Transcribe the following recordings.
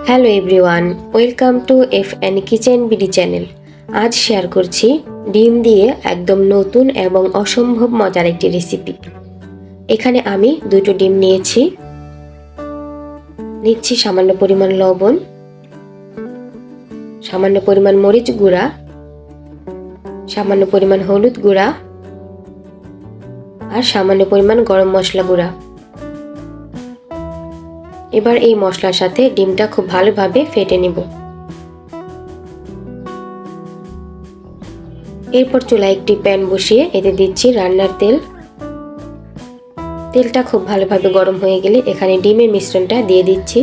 Hello everyone, welcome to FN kitchen BD channel. আজ share করছি ডিম দিয়ে একদম নতুন এবং অসম্ভব মজার একটি রেসিপি। এখানে আমি দুটো ডিম নিচ্ছি সামান্য পরিমাণ লবণ, সামান্য পরিমাণ মরিচ গুঁড়া, সামান্য পরিমাণ হলুদ গুঁড়া আর সামান্য পরিমাণ গরম মশলা গুঁড়া। এবার এই মশলার সাথে ডিমটা খুব ভালোভাবে ফেটে নিব। এরপর চুলায় একটি প্যান বসিয়ে এতে দিচ্ছি রান্নার তেল। তেলটা খুব ভালোভাবে গরম হয়ে গেলে এখানে ডিমের মিশ্রণটা দিয়ে দিচ্ছি।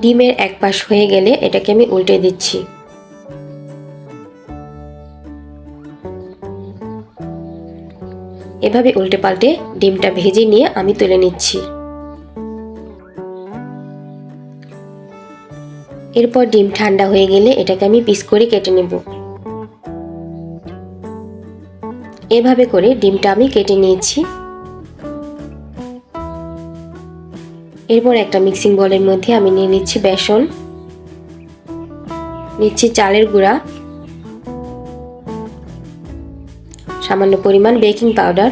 ডিমের এক পাশ হয়ে গেলে এটাকে আমি উল্টে দিচ্ছি। এভাবে উল্টে পাল্টে ডিমটা ভেজে নিয়ে আমি তুলে নিচ্ছি। এরপর ডিম ঠান্ডা হয়ে গেলে এটাকে আমি পিস করে কেটে নেব। এভাবে করে ডিমটা আমি কেটে নিয়েছি। এরপর একটা মিক্সিং বোলের মধ্যে আমি নিয়ে নিচ্ছি বেসন, নিচ্ছি চালের গুঁড়া, সামান্য পরিমাণ বেকিং পাউডার,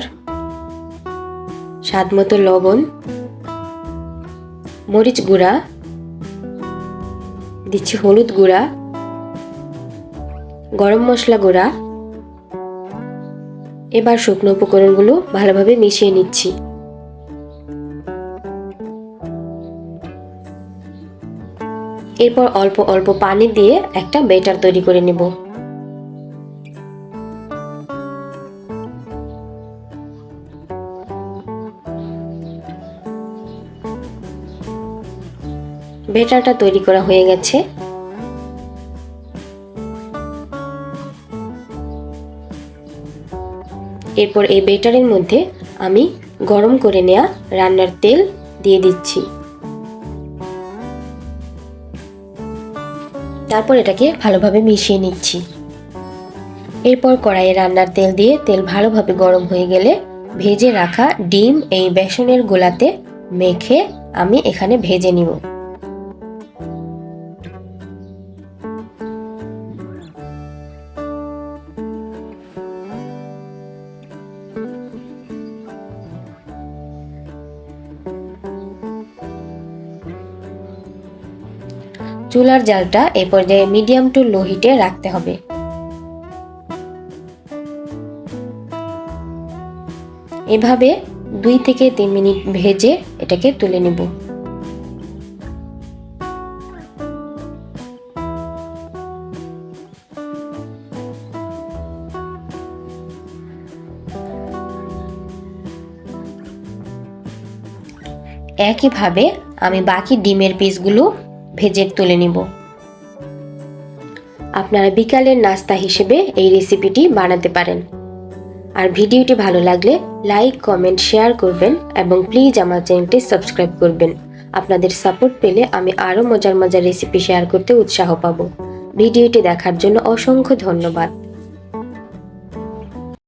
স্বাদমতো লবণ, মরিচ গুঁড়া, দিচ্ছি হলুদ গুঁড়া, গরম মশলা গুঁড়া। এবার শুকনো উপকরণগুলো ভালোভাবে মিশিয়ে নিচ্ছি। এরপর অল্প অল্প পানি দিয়ে একটা ব্যাটার তৈরি করে নেব। ব্যাটারটা তৈরি করা হয়ে গেছে। এরপর এই ব্যাটারের মধ্যে আমি গরম করে নেওয়া রান্নার তেল দিয়ে দিচ্ছি। তারপর এটাকে ভালোভাবে মিশিয়ে নিচ্ছি। এরপর কড়াইয়ে রান্নার তেল দিয়ে তেল ভালোভাবে গরম হয়ে গেলে ভেজে রাখা ডিম এই বেসনের গোলাতে মেখে আমি এখানে ভেজে নিব। চুলার জালটা এই পর্যায়ে মিডিয়াম টু লো হিটে রাখতে হবে। এভাবে 2 থেকে 3 মিনিট ভেজে এটাকে তুলে নেব। একইভাবে আমি বাকি ডিমের পিসগুলো ভেজে তুলে নিব। আপনারা বিকালের নাস্তা হিসেবে এই রেসিপিটি বানাতে পারেন। আর ভিডিওটি ভালো লাগলে লাইক, কমেন্ট, শেয়ার করবেন এবং প্লিজ আমার চ্যানেলটি সাবস্ক্রাইব করবেন। আপনাদের সাপোর্ট পেলে আমি আরও মজার মজার রেসিপি শেয়ার করতে উৎসাহ পাবো। ভিডিওটি দেখার জন্য অসংখ্য ধন্যবাদ।